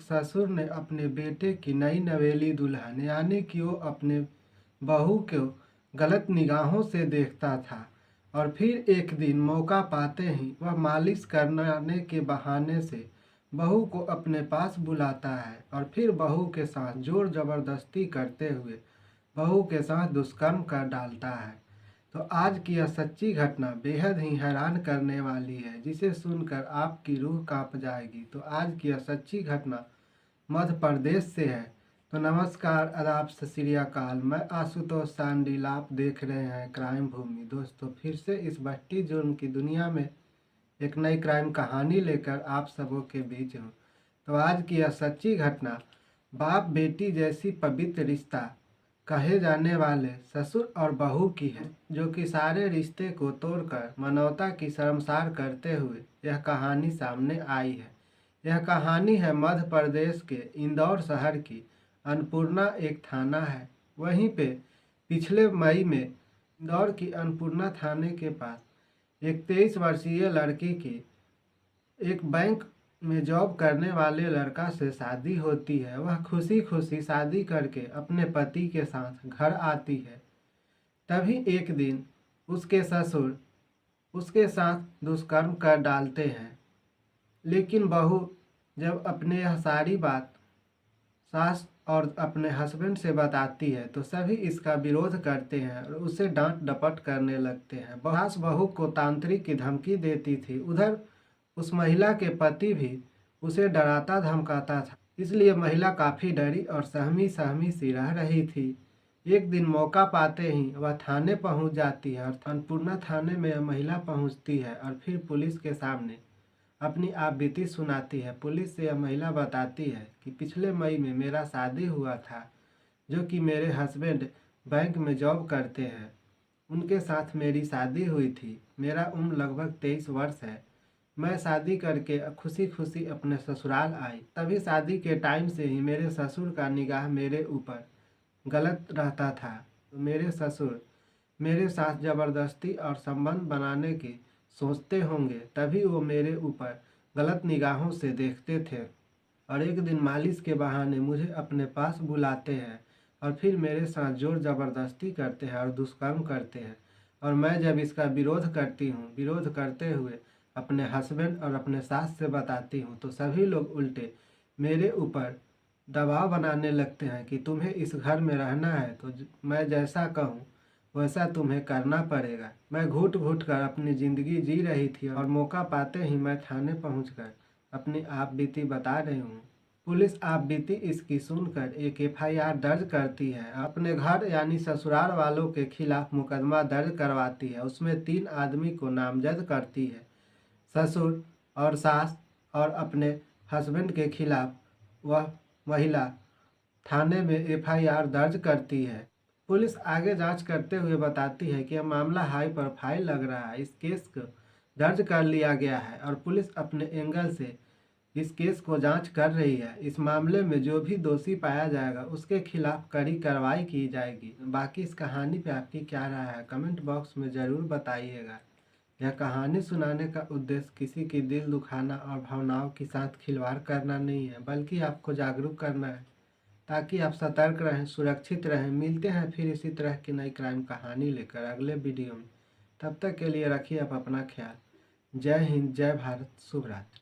ससुर ने अपने बेटे की नई नवेली दुल्हन यानी कि वो अपने बहू को गलत निगाहों से देखता था और फिर एक दिन मौका पाते ही वह मालिश करने के बहाने से बहू को अपने पास बुलाता है और फिर बहू के साथ जोर जबरदस्ती करते हुए बहू के साथ दुष्कर्म कर डालता है। तो आज की यह सच्ची घटना बेहद ही हैरान करने वाली है, जिसे सुनकर आपकी रूह कांप जाएगी। तो आज की यह सच्ची घटना मध्य प्रदेश से है। तो नमस्कार, आदाब, सत श्री अकाल। मैं आशुतोष सांडिल, आप देख रहे हैं क्राइम भूमि। दोस्तों, फिर से इस भट्टी जुर्म की दुनिया में एक नई क्राइम कहानी लेकर आप सबों के बीच हूँ। तो आज की यह सच्ची घटना बाप बेटी जैसी पवित्र रिश्ता कहे जाने वाले ससुर और बहू की है, जो कि सारे रिश्ते को तोड़कर मानवता की शर्मसार करते हुए यह कहानी सामने आई है। यह कहानी है मध्य प्रदेश के इंदौर शहर की। अन्नपूर्णा एक थाना है। वहीं पे पिछले मई में इंदौर की अन्नपूर्णा थाने के पास एक 23 वर्षीय लड़की की एक बैंक में जॉब करने वाले लड़का से शादी होती है। वह खुशी खुशी शादी करके अपने पति के साथ घर आती है। तभी एक दिन उसके ससुर उसके साथ दुष्कर्म कर डालते हैं। लेकिन बहू जब अपने यह सारी बात सास और अपने हस्बैंड से बताती है तो सभी इसका विरोध करते हैं और उसे डांट डपट करने लगते हैं। सास बहू को तांत्रिक की धमकी देती थी। उधर उस महिला के पति भी उसे डराता धमकाता था, इसलिए महिला काफ़ी डरी और सहमी सहमी सी रह रही थी। एक दिन मौका पाते ही वह थाने पहुंच जाती है और अन्नपूर्णा थाने में यह महिला पहुंचती है और फिर पुलिस के सामने अपनी आपबीती सुनाती है। पुलिस से यह महिला बताती है कि पिछले मई में मेरा शादी हुआ था, जो कि मेरे हस्बैंड बैंक में जॉब करते हैं, उनके साथ मेरी शादी हुई थी। मेरा उम्र लगभग 23 वर्ष है। मैं शादी करके खुशी खुशी अपने ससुराल आई। तभी शादी के टाइम से ही मेरे ससुर का निगाह मेरे ऊपर गलत रहता था। मेरे ससुर मेरे साथ ज़बरदस्ती और संबंध बनाने की सोचते होंगे, तभी वो मेरे ऊपर गलत निगाहों से देखते थे और एक दिन मालिश के बहाने मुझे अपने पास बुलाते हैं और फिर मेरे साथ जोर ज़बरदस्ती करते हैं और दुष्कर्म करते हैं। और मैं जब इसका विरोध करती हूँ, विरोध करते हुए अपने हस्बैंड और अपने सास से बताती हूँ, तो सभी लोग उल्टे मेरे ऊपर दबाव बनाने लगते हैं कि तुम्हें इस घर में रहना है तो मैं जैसा कहूँ वैसा तुम्हें करना पड़ेगा। मैं घुट घुट कर अपनी ज़िंदगी जी रही थी और मौका पाते ही मैं थाने पहुंचकर अपनी आपबीती बता रही हूँ। पुलिस आपबीती इसकी सुनकर एक एफआईआर दर्ज करती है। अपने घर यानी ससुराल वालों के खिलाफ मुकदमा दर्ज करवाती है। उसमें 3 आदमी को नामजद करती है। ससुर और सास और अपने हस्बैंड के खिलाफ वह महिला थाने में एफआईआर दर्ज करती है। पुलिस आगे जांच करते हुए बताती है कि यह मामला हाई प्रोफाइल लग रहा है। इस केस को दर्ज कर लिया गया है और पुलिस अपने एंगल से इस केस को जांच कर रही है। इस मामले में जो भी दोषी पाया जाएगा उसके खिलाफ कड़ी कार्रवाई की जाएगी। बाकी इस कहानी पे आपकी क्या राय है, कमेंट बॉक्स में ज़रूर बताइएगा। यह कहानी सुनाने का उद्देश्य किसी की दिल दुखाना और भावनाओं के साथ खिलवाड़ करना नहीं है, बल्कि आपको जागरूक करना है ताकि आप सतर्क रहें, सुरक्षित रहें। मिलते हैं फिर इसी तरह की नई क्राइम कहानी लेकर अगले वीडियो में। तब तक के लिए रखिए आप अपना ख्याल। जय हिंद, जय भारत, शुभ रात्रि।